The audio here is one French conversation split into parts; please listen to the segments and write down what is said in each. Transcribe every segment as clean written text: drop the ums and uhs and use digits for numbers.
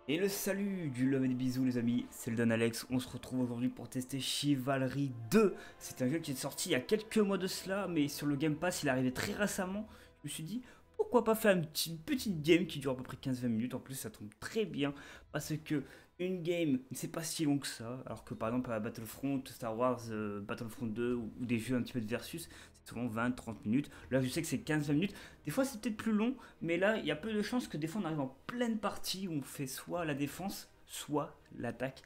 Et le salut du love et des bisous les amis, c'est le Don Alex, on se retrouve aujourd'hui pour tester Chivalry 2. C'est un jeu qui est sorti il y a quelques mois de cela, mais sur le Game Pass il est arrivé très récemment. Je me suis dit, pourquoi pas faire une petite game qui dure à peu près 15-20 minutes. En plus ça tombe très bien, parce que une game, c'est pas si long que ça, alors que par exemple à Battlefront, Star Wars, Battlefront 2 ou des jeux un petit peu de versus, c'est souvent 20-30 minutes. Là je sais que c'est 15-20 minutes, des fois c'est peut-être plus long, mais là, il y a peu de chances que des fois on arrive en pleine partie où on fait soit la défense, soit l'attaque,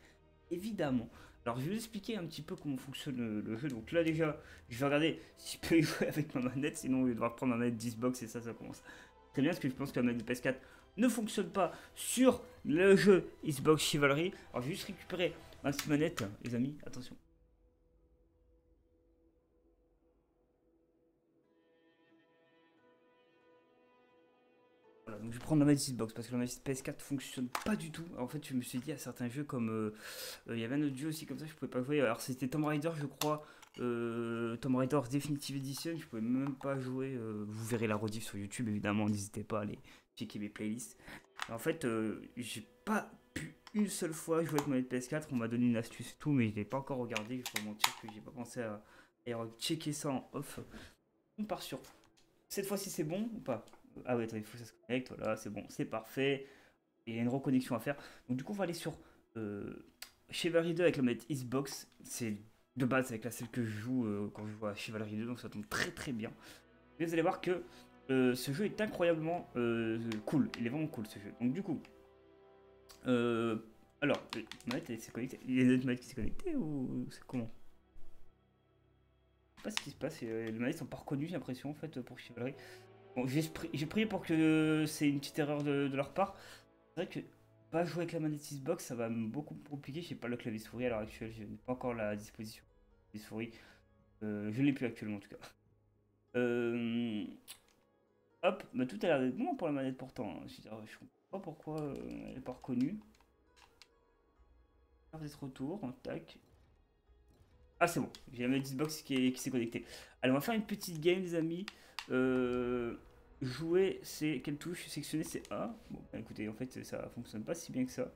évidemment. Alors je vais vous expliquer un petit peu comment fonctionne le jeu. Donc là déjà, je vais regarder si je peux y jouer avec ma manette, sinon je vais devoir prendre ma manette Xbox et ça commence très bien parce que je pense que la manette de PS4 ne fonctionne pas sur le jeu Xbox Chivalry. Alors je vais juste récupérer ma petite manette, les amis, attention. Voilà, donc je vais prendre la manette Xbox parce que la manette PS4 fonctionne pas du tout. En fait, je me suis dit à certains jeux comme il y avait un autre jeu aussi comme ça, je pouvais pas jouer. Alors c'était Tomb Raider, je crois, Tomb Raider Definitive Edition, je pouvais même pas jouer. Vous verrez la rediff sur YouTube, évidemment, n'hésitez pas à aller checker mes playlists. En fait, j'ai pas pu une seule fois jouer avec ma manette PS4. On m'a donné une astuce et tout, mais je l'ai pas encore regardé. Je vais pas mentir que j'ai pas pensé à checker ça en off. On part sur cette fois-ci, c'est bon ou pas? Ah ouais, attends, il faut que ça se connecte. Voilà, c'est bon, c'est parfait. Et il y a une reconnexion à faire. Donc, du coup, on va aller sur Chivalry 2 avec la manette Xbox. C'est de base avec la celle que je joue quand je joue à Chivalry 2. Donc, ça tombe très très bien. Et vous allez voir que ce jeu est incroyablement cool. Il est vraiment cool ce jeu. Donc, du coup, euh, alors, la manette elle s'est connectée. Il y a une autre manette qui s'est connectée ou c'est comment? Je sais pas ce qui se passe. Les manettes sont pas reconnues, j'ai l'impression, en fait, pour Chivalry. Bon, j'ai prié pour que c'est une petite erreur de leur part. C'est vrai que pas jouer avec la manette Xbox, ça va beaucoup me compliquer. J'ai pas le clavier souris à l'heure actuelle, je n'ai pas encore la disposition des souris. Je l'ai plus actuellement en tout cas. Euh, hop, bah, tout a l'air d'être bon pour la manette pourtant, hein. Je veux dire, je comprends pas pourquoi elle n'est pas reconnue. Carte d'être retour, tac. Ah c'est bon, j'ai la manette Xbox qui s'est connectée. Allez, on va faire une petite game les amis. Euh, Jouer, c'est quelle touche? Sectionner, c'est A. Bon, bah, écoutez, en fait, ça fonctionne pas si bien que ça.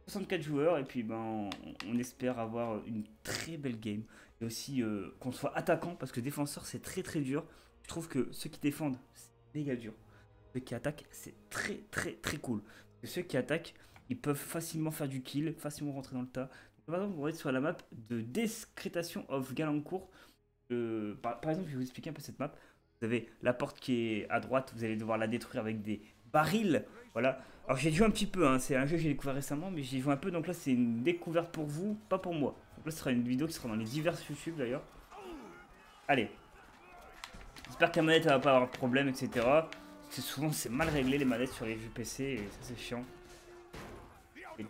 64 joueurs, et puis ben, on espère avoir une très belle game. Et aussi qu'on soit attaquant, parce que défenseur, c'est très très dur. Je trouve que ceux qui défendent, c'est méga dur. Ceux qui attaquent, c'est très très très cool. Parce que ceux qui attaquent, ils peuvent facilement faire du kill, facilement rentrer dans le tas. Donc, par exemple, on va être sur la map de Discrétation of Galancourt. Par exemple, je vais vous expliquer un peu cette map. Vous avez la porte qui est à droite, vous allez devoir la détruire avec des barils. Voilà. Alors j'ai joué un petit peu, hein. C'est un jeu que j'ai découvert récemment, mais j'ai joué un peu, donc là c'est une découverte pour vous, pas pour moi. Donc là ce sera une vidéo qui sera dans les divers YouTube d'ailleurs. Allez, j'espère que la manette elle va pas avoir de problème, etc. Parce que souvent c'est mal réglé les manettes sur les jeux PC, et ça c'est chiant. Et-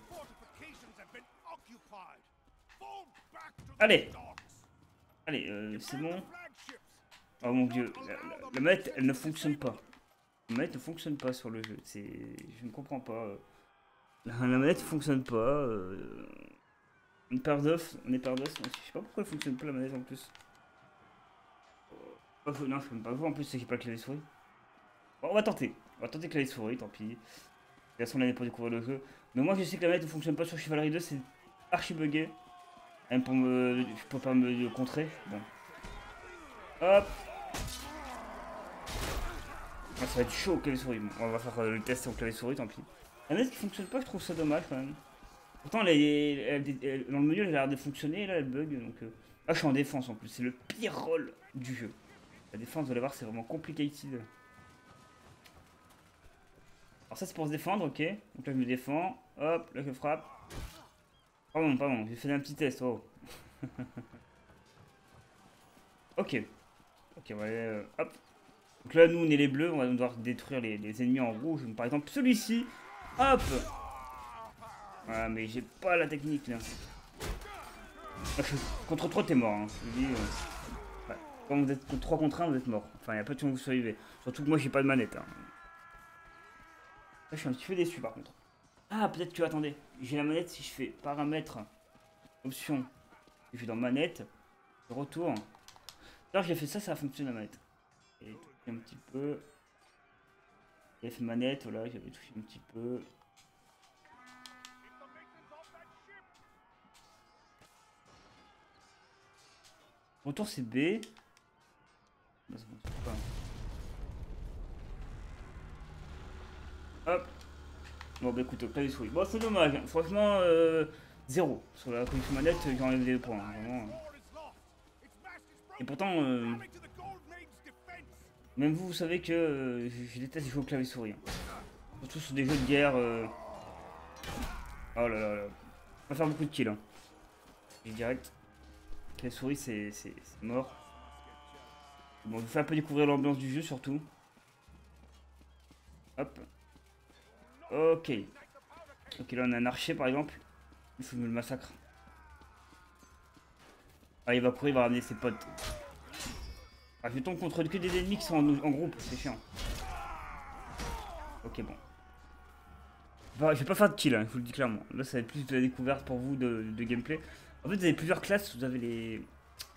Allez, allez, c'est bon. Oh mon dieu, la manette elle ne fonctionne pas. La manette ne fonctionne pas sur le jeu, je ne comprends pas. La manette ne fonctionne pas. Une paire d'offs, on est paire d'os. Je sais pas pourquoi elle fonctionne pas la manette en plus. Non, je peux pas voir en plus, c'est que j'ai pas le clavier souris. Bon, on va tenter. On va tenter clavier souris, tant pis. De toute façon, on est pour découvrir le jeu. Mais moi, je sais que la manette ne fonctionne pas sur Chivalry 2, c'est archi bugué. Même pour me. Je peux pas me le contrer. Bon. Hop. Ah, ça va être chaud au clavier souris. Bon, on va faire le test au clavier souris, tant pis. La manette qui fonctionne pas, je trouve ça dommage quand même. Pourtant, dans le milieu, elle a l'air de fonctionner, et là, elle bug. Donc, là, je suis en défense en plus. C'est le pire rôle du jeu. La défense, vous allez voir, c'est vraiment complicated. Alors ça, c'est pour se défendre, ok. Donc là, je me défends. Hop, là, je frappe. Pardon, pardon, j'ai fait un petit test. Oh. Ok. Ok, ouais, hop. Donc là, nous, on est les bleus. On va devoir détruire les ennemis en rouge. Par exemple, celui-ci. Hop. Voilà, mais j'ai pas la technique, là. Contre 3, t'es mort, hein. Je vous dis, ouais. Quand vous êtes 3 contre 1, vous êtes mort. Enfin, il n'y a pas de chance que vous survivez. Surtout que moi, j'ai pas de manette, hein. Là, je suis un petit peu déçu, par contre. Ah, peut-être que, attendez. J'ai la manette si je fais paramètres, option. Je vais dans manette, retour. Alors j'ai fait ça, ça a fonctionné la manette. Et touché un petit peu. J'ai fait manette, voilà, j'avais touché un petit peu. Retour c'est B. Bah, c'est bon, c'est pas... Hop. Bon bah écoute, clavier souris. Bon c'est dommage, hein. Franchement 0. Sur la connexion manette, j'enlève des points. Hein, vraiment. Et pourtant, même vous, vous savez que je déteste jouer au clavier souris. Hein. Surtout sur des jeux de guerre. Oh là là là. On va faire beaucoup de kills. Hein. Et direct. Clavier souris c'est mort. Bon, je vous fais un peu découvrir l'ambiance du jeu surtout. Hop. Ok. Ok, là on a un archer par exemple. Il faut que je me le massacre. Ah, il va courir, il va ramener ses potes. Ah, je tombe contre que des ennemis qui sont en groupe, c'est chiant. Ok, bon. Bah, je vais pas faire de kill, hein, je vous le dis clairement. Là, ça va être plus de la découverte pour vous de gameplay. En fait, vous avez plusieurs classes. Vous avez les.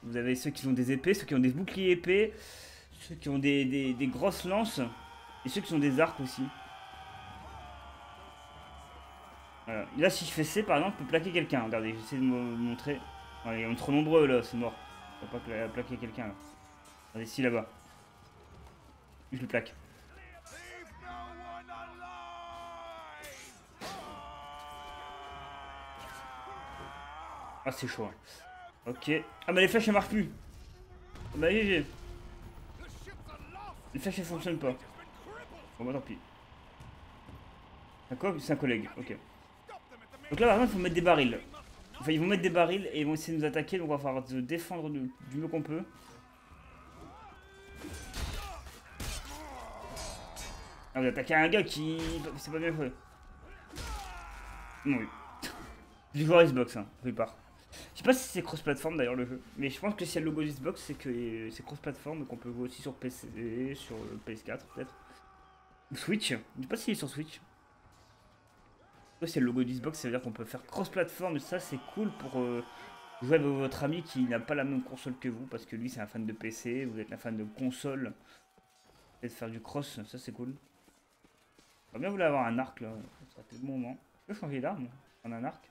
Vous avez ceux qui ont des épées, ceux qui ont des boucliers épées, ceux qui ont des grosses lances, et ceux qui ont des arcs aussi. Voilà. Là, si je fais C, par exemple, je peux plaquer quelqu'un. Regardez, j'essaie de me montrer. Allez, on est trop nombreux là, c'est mort. Je peux pas plaquer quelqu'un là. Regardez, ici là-bas. Je le plaque. Ah, c'est chaud. Hein. Ok. Ah, bah les flèches elles marchent plus. Ah, bah GG. Les flèches elles fonctionnent pas. Bon, bah tant pis. D'accord, c'est un collègue. Ok. Donc là, par contre, il faut mettre des barils. Enfin, ils vont mettre des barils et ils vont essayer de nous attaquer. Donc, on va falloir se défendre du mieux qu'on peut. Ah, vous attaquez un gars qui. C'est pas bien fait. Non, oui. Du joueur Xbox, hein, au départ. Je sais pas si c'est cross-platform d'ailleurs le jeu. Mais je pense que si y a le logo Xbox, c'est que c'est cross-platform. Donc, on peut jouer aussi sur PC, sur PS4 peut-être. Ou Switch. Je sais pas s'il est sur Switch. C'est le logo d'Xbox, ça veut dire qu'on peut faire cross-platform, et ça c'est cool pour jouer avec votre ami qui n'a pas la même console que vous, parce que lui c'est un fan de PC, vous êtes un fan de console, peut-être faire du cross, ça c'est cool. J'aurais bien voulu avoir un arc là, ça serait le bon moment. Je peux changer d'arme, on a un arc.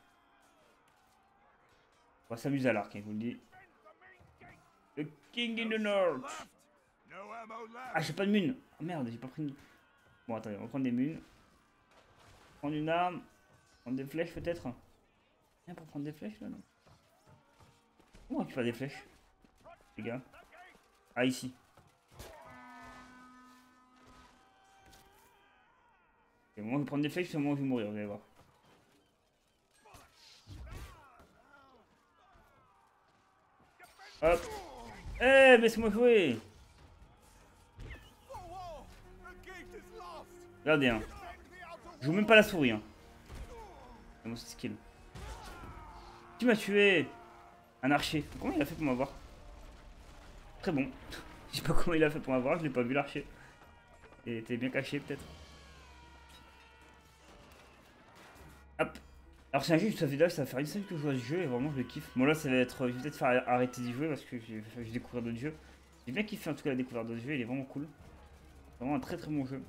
On va s'amuser à l'arc, hein, je vous le dis. The King in the North. Ah j'ai pas de mine. Oh merde, j'ai pas pris une... Bon attendez, on va prendre des mines. Prendre une arme. Prendre des flèches peut-être. Rien pour prendre des flèches là non. Comment tu fais des flèches les gars? Ah ici. Et moi je vais prendre des flèches, c'est moi je vais mourir, vous allez voir. Hop. Eh laisse-moi jouer. Regardez hein. Je joue même pas la souris hein. C'est mon skill. Qui m'a tué? Un archer. Comment il a fait pour m'avoir? Très bon. Je sais pas comment il a fait pour m'avoir, je l'ai pas vu l'archer. Il était bien caché peut-être. Hop. Alors c'est un jeu, ça va faire une semaine que je joue à ce jeu et vraiment je le kiffe. Bon là ça va être, je vais peut-être faire arrêter d'y jouer parce que je vais découvrir d'autres jeux. J'ai bien kiffé en tout cas la découverte d'autres jeux, il est vraiment cool. C'est vraiment un très très bon jeu.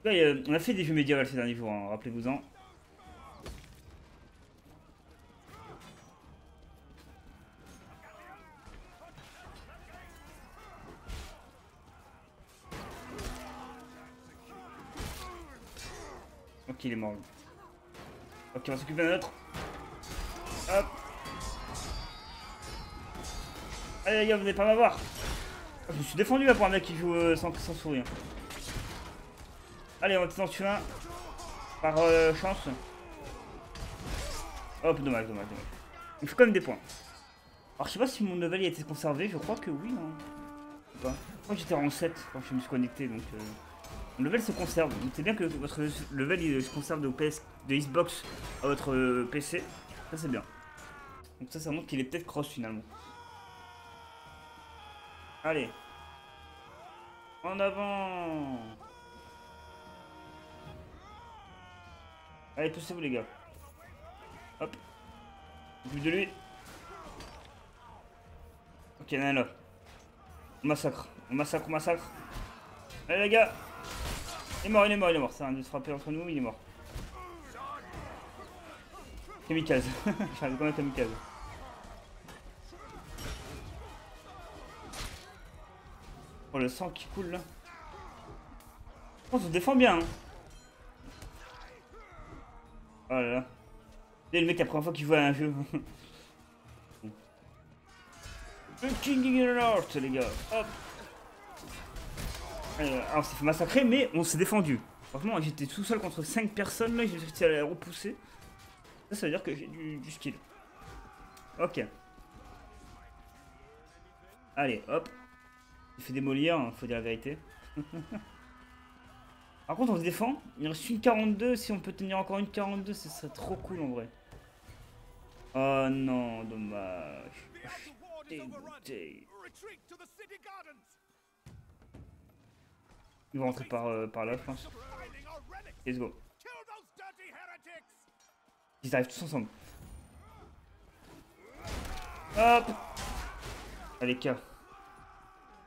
Là, on a fait des jeux médiévaux ces derniers jours, hein, rappelez-vous-en. Ok, il est mort. Ok, on va s'occuper d'un autre. Hop. Allez les gars, vous n'allez pas m'avoir. Je me suis défendu là pour un mec qui joue sans sourire. Allez, on va t'en tuer un. Par chance. Hop, dommage. Il faut quand même des points. Alors je sais pas si mon level a été conservé, je crois que oui. Hein. Je sais pas. Je crois que j'étais en 7 quand je me suis connecté, donc... Mon level se conserve. Donc c'est bien que votre level il se conserve de Xbox à votre PC. Ça c'est bien. Donc ça montre qu'il est peut-être cross finalement. Allez. En avant. Allez, poussez-vous les gars. Hop. Plus de lui. Ok, il y en a un là. On massacre. Allez les gars. Il est mort. C'est un de se frapper entre nous, il est mort. Kamikaze. J'arrive comme un kamikaze. Oh, le sang qui coule là. On se défend bien. Hein. Oh là là. C'est le mec la première fois qu'il voit un jeu. Le King in the North, les gars. Hop. Alors, on s'est fait massacrer, mais on s'est défendu. Franchement, j'étais tout seul contre 5 personnes là, j'ai réussi à les repousser. Ça veut dire que j'ai du skill. Ok. Allez, hop. Il fait démolir, hein, faut dire la vérité. Par contre, on se défend. Il reste une 42. Si on peut tenir encore une 42, ce serait trop cool en vrai. Oh non, dommage. Dégoûté. Ils vont rentrer par là, je pense. Let's go. Ils arrivent tous ensemble. Hop. Allez, K.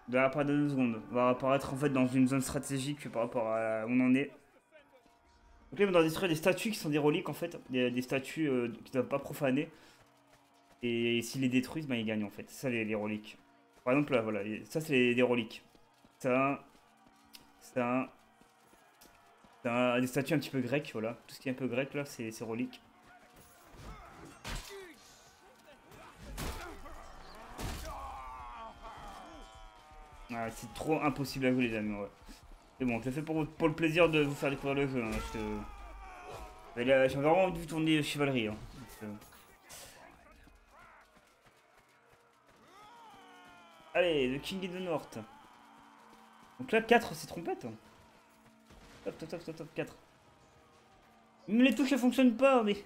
On va apparaître dans 2 secondes. On va apparaître en fait dans une zone stratégique par rapport à où on en est. Donc là, on doit détruire des statues qui sont des reliques en fait. Des statues qui ne doivent pas profaner. Et s'ils les détruisent, ben, ils gagnent en fait. C'est ça les reliques. Par exemple là, voilà. Ça, c'est des reliques. Ça. Ça. Des statues un petit peu grecques, voilà. Tout ce qui est un peu grec là, c'est reliques. Ah, c'est trop impossible à jouer les amis, ouais. C'est bon, je le fais pour le plaisir de vous faire découvrir le jeu. Hein, parce que... J'ai vraiment envie de tourner chevalerie. Hein, Allez, le King in the North. Donc là, 4, c'est trompette. Top, top, top, top, top, 4. Même les touches, elles fonctionnent pas, mais...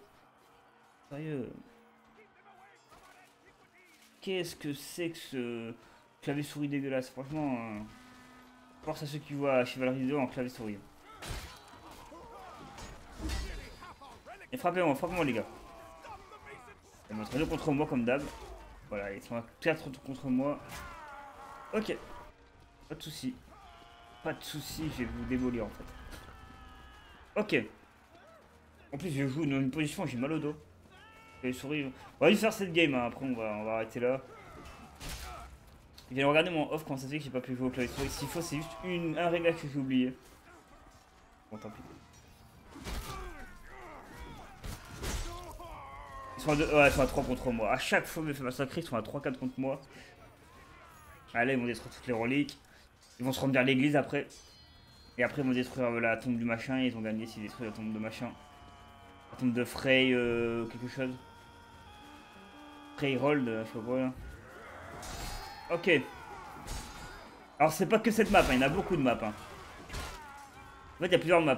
Sérieux. Qu'est-ce que c'est que ce clavier souris dégueulasse, franchement. Force à ceux qui voient Chevalerie 2 en clavier souris. Et frappez-moi les gars. Ils vont être 2 contre moi comme d'hab. Voilà, ils sont à 4 contre moi. Ok. Pas de soucis. Pas de soucis, je vais vous démolir en fait. Ok. En plus, je joue dans une position où j'ai mal au dos. Les souris. On va juste faire cette game, hein. Après on va arrêter là. Je viens de regarder mon off quand ça fait que j'ai pas pu jouer au clavier souris. S'il faut, c'est juste un réglage que j'ai oublié. Bon, tant pis. Ils sont à 2, ouais, ils sont à 3 contre moi. À chaque fois que je me fais massacrer, ils sont à 3-4 contre moi. Ah, là, ils vont détruire toutes les reliques. Ils vont se rendre vers l'église après. Et après, ils vont détruire la tombe du machin. Et ils ont gagné s'ils détruisent la tombe de machin. La tombe de Frey, quelque chose. Freyhold, je sais pas quoi là. Ok. Alors, c'est pas que cette map, hein. Il y en a beaucoup de maps. Hein. En fait, il y a plusieurs maps.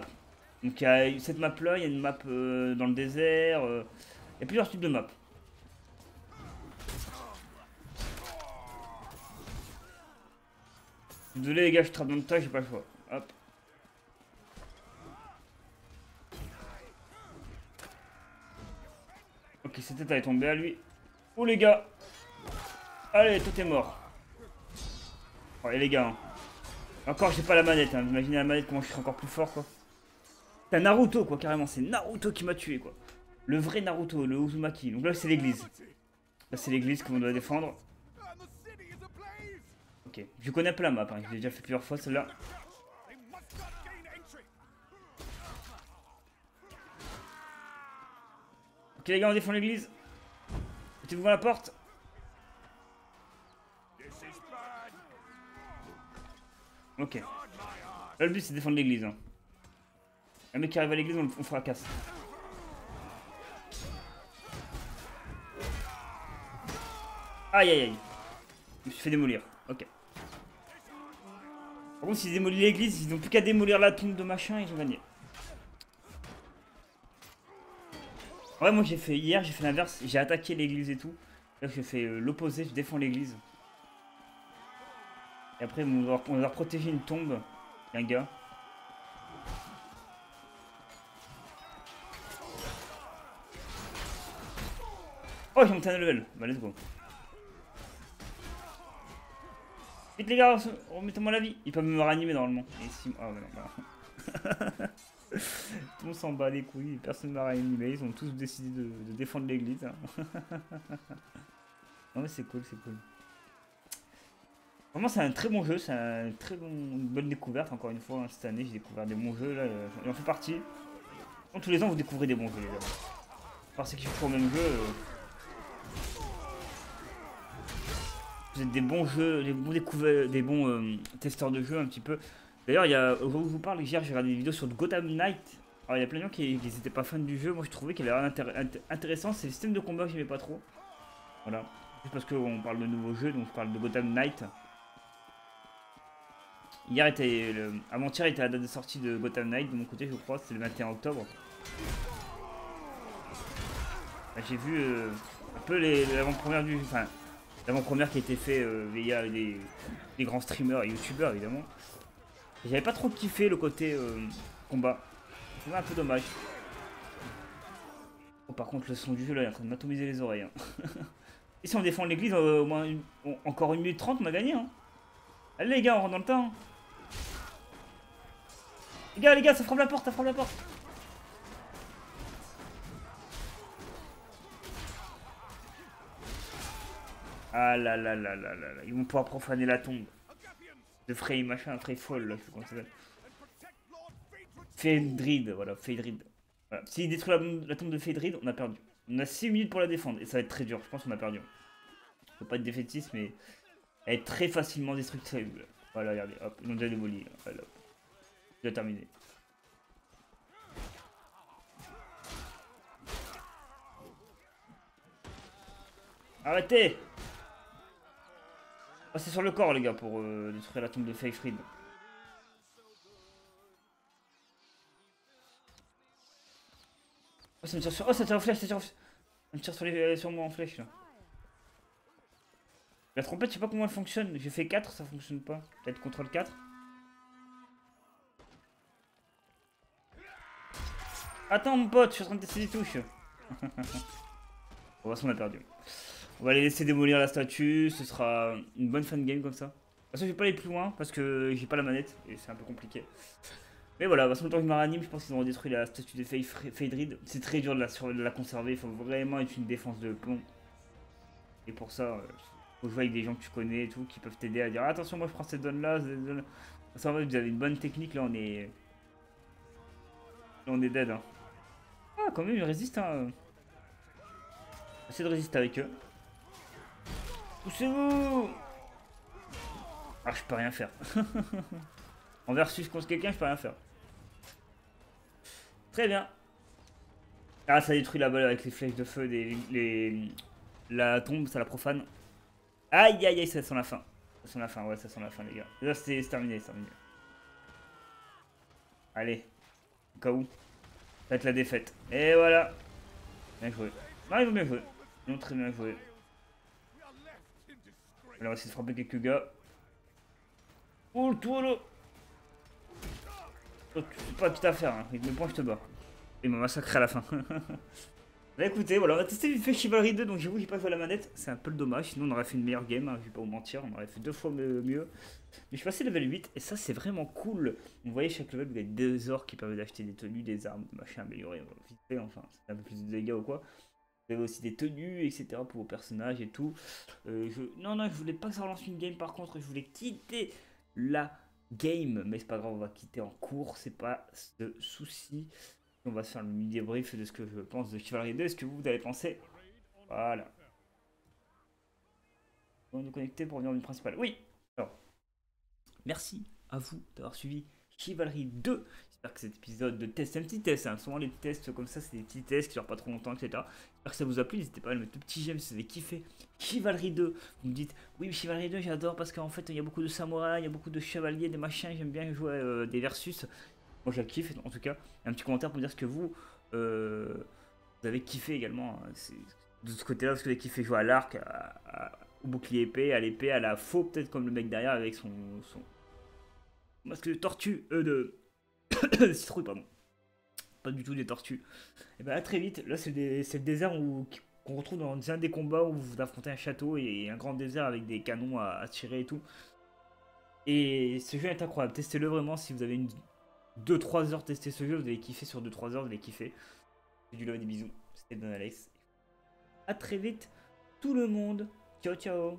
Donc, il y a cette map là, il y a une map dans le désert. Il y a plusieurs types de maps. Désolé les gars, je trappe dans le tas, j'ai pas le choix. Hop. Ok, cette tête elle est tombée à lui. Oh les gars. Allez, tout est mort. Oh, et les gars. Hein. Encore, j'ai pas la manette. Hein. Vous imaginez la manette, comment je suis encore plus fort quoi. C'est un Naruto quoi, carrément. C'est Naruto qui m'a tué quoi. Le vrai Naruto, le Uzumaki. Donc là, c'est l'église. Là, c'est l'église qu'on doit défendre. Ok, je connais un peu la map. Hein. J'ai déjà fait plusieurs fois celle-là. Ok les gars, on défend l'église. Mettez-vous devant la porte. Ok. Là le but c'est de défendre l'église. Hein. Un mec qui arrive à l'église, on fracasse. Aïe aïe aïe. Je me suis fait démolir. Ok. Par contre s'ils démolissent l'église, ils n'ont plus qu'à démolir la tombe de machin, ils ont gagné. Ouais, moi j'ai fait hier, j'ai fait l'inverse, j'ai attaqué l'église et tout. Là j'ai fait l'opposé, je défends l'église. Et après on va devoir protéger une tombe d'un gars. Oh j'ai monté un level, bah let's go. Vite les gars, remettez-moi la vie. Ils peuvent me ranimer normalement. Et si... Oh mais non, bah. Tout le monde s'en bat les couilles, personne ne m'a réanimé, ils ont tous décidé de défendre l'église. Hein. Non mais c'est cool, c'est cool. Vraiment, c'est un très bon jeu, c'est une bonne découverte. Encore une fois, hein, cette année, j'ai découvert des bons jeux. Là, j'en fais partie. Donc, tous les ans, vous découvrez des bons jeux, les gars. Parce qu'ils font le même jeu. Vous êtes des bons jeux, des bons découverts, des bons testeurs de jeux un petit peu. D'ailleurs, il y a, au jour où je vous parle, hier, j'ai regardé des vidéos sur Gotham Knight. Alors, il y a plein de gens qui n'étaient pas fans du jeu. Moi, je trouvais qu'il avait l'air intéressant. C'est le système de combat que j'aimais pas trop. Voilà. Juste parce qu'on parle de nouveaux jeux, donc je parle de Gotham Knight. Hier était avant-hier était la date de sortie de Gotham Knight de mon côté, je crois, c'était le 21 octobre. J'ai vu un peu l'avant-première du, enfin l'avant-première qui a été fait via des grands streamers et youtubeurs évidemment. J'avais pas trop kiffé le côté combat. C'est un peu dommage. Oh, par contre, le son du jeu là il est en train de m'atomiser les oreilles. Hein. Et si on défend l'église, au moins encore 1 minute 30, on a gagné. Hein. Allez les gars, on rentre dans le temps. Les gars, ça frappe la porte, ça frappe la porte. Ah là là là là là là. Ils vont pouvoir profaner la tombe. De Frey machin, Frey folle là, je sais comment ça s'appelle. Phaedrid, voilà, Phaedrid. Voilà. S'il détruit la tombe de Phaedrid, on a perdu. On a 6 minutes pour la défendre et ça va être très dur, je pense qu'on a perdu. Faut pas être défaitiste, mais elle est très facilement destructible. Voilà, regardez, hop, ils ont déjà démoli. Voilà, hop. Déjà terminé. Arrêtez! Oh, c'est sur le corps, les gars, pour détruire la tombe de Phaedrid. Oh, ça me tire sur... Oh, ça tire en flèche, ça tire en flèche. Ça me tire sur moi en flèche, là. La trompette, je sais pas comment elle fonctionne. J'ai fait 4, ça fonctionne pas. Peut-être contrôle 4. Attends, mon pote, je suis en train de tester des touches. On va on a perdu. On va les laisser démolir la statue. Ce sera une bonne fan game comme ça. De toute façon, je vais pas aller plus loin parce que j'ai pas la manette et c'est un peu compliqué. Mais voilà, de toute façon, le temps que je me ranime, je pense qu'ils auront détruit la statue de Phaedrid. C'est très dur de la conserver. Il faut vraiment être une défense de plomb. Et pour ça, faut jouer avec des gens que tu connais et tout qui peuvent t'aider à dire ah, attention, moi je prends cette zone là. Ça, en fait, vous avez une bonne technique. Là, on est dead. Hein. Ah, quand même, ils résistent. Hein. Essayez de résister avec eux. Poussez-vous! Ah, je peux rien faire. En versus contre quelqu'un, je peux rien faire. Très bien. Ah, ça détruit la balle avec les flèches de feu, la tombe, ça la profane. Aïe, aïe, aïe, ça sent la fin. Ça sent la fin, ouais, ça sent la fin, les gars. Là, c'est terminé, c'est terminé. Allez, au cas où. Ça va être la défaite. Et voilà. Bien joué. Non, ils ont bien joué. Ils ont très bien joué. Alors, on va essayer de frapper quelques gars. Oh, le tour là. Oh, c'est pas toute affaire, hein. Avec mes points, je te bats. Il m'a massacré à la fin. Bah écoutez, voilà, on a testé vite fait Chivalry 2, donc j'avoue, j'ai pas joué à la manette. C'est un peu le dommage, sinon on aurait fait une meilleure game, hein, je vais pas vous mentir, on aurait fait 2 fois mieux. Mais je suis passé level 8, et ça c'est vraiment cool. Vous voyez, chaque level, vous avez des ors qui permettent d'acheter des tenues, des armes, des machins améliorés, vite fait, enfin, c'est un peu plus de dégâts ou quoi. Vous avez aussi des tenues, etc. pour vos personnages et tout. Non, je voulais pas que ça relance une game par contre, je voulais quitter la game. Mais c'est pas grave, on va quitter en cours, c'est pas ce souci. On va se faire le midi brief de ce que je pense de Chivalry 2. Est-ce que vous avez pensé? Voilà. On va nous connecter pour venir du principal. Oui. Alors, merci à vous d'avoir suivi Chivalry 2. J'espère que cet épisode de test, c'est un petit test, hein. Souvent les tests comme ça, c'est des petits tests qui durent pas trop longtemps, etc. J'espère que ça vous a plu. N'hésitez pas à le mettre le petit j'aime si vous avez kiffé Chivalry 2. Vous me dites, oui, Chivalry 2, j'adore parce qu'en fait, il y a beaucoup de samouraïs, il y a beaucoup de chevaliers, des machins. J'aime bien jouer des versus. Moi, je la kiffe en tout cas. Un petit commentaire pour me dire ce que vous avez kiffé également. Hein. De ce côté-là, parce que vous avez kiffé jouer à l'arc, au bouclier épée, à l'épée, à la faux, peut-être comme le mec derrière avec son masque de tortue, de citrouille, pardon. Pas du tout des tortues. Et ben à très vite. Là, c'est le désert qu'on retrouve dans un des combats où vous affrontez un château et un grand désert avec des canons à tirer et tout. Et ce jeu est incroyable. Testez-le vraiment si vous avez 2-3 heures tester ce jeu. Vous allez kiffer sur 2-3 heures, vous allez kiffer. C'est du love et des bisous. C'était Don Alex. A très vite, tout le monde. Ciao, ciao.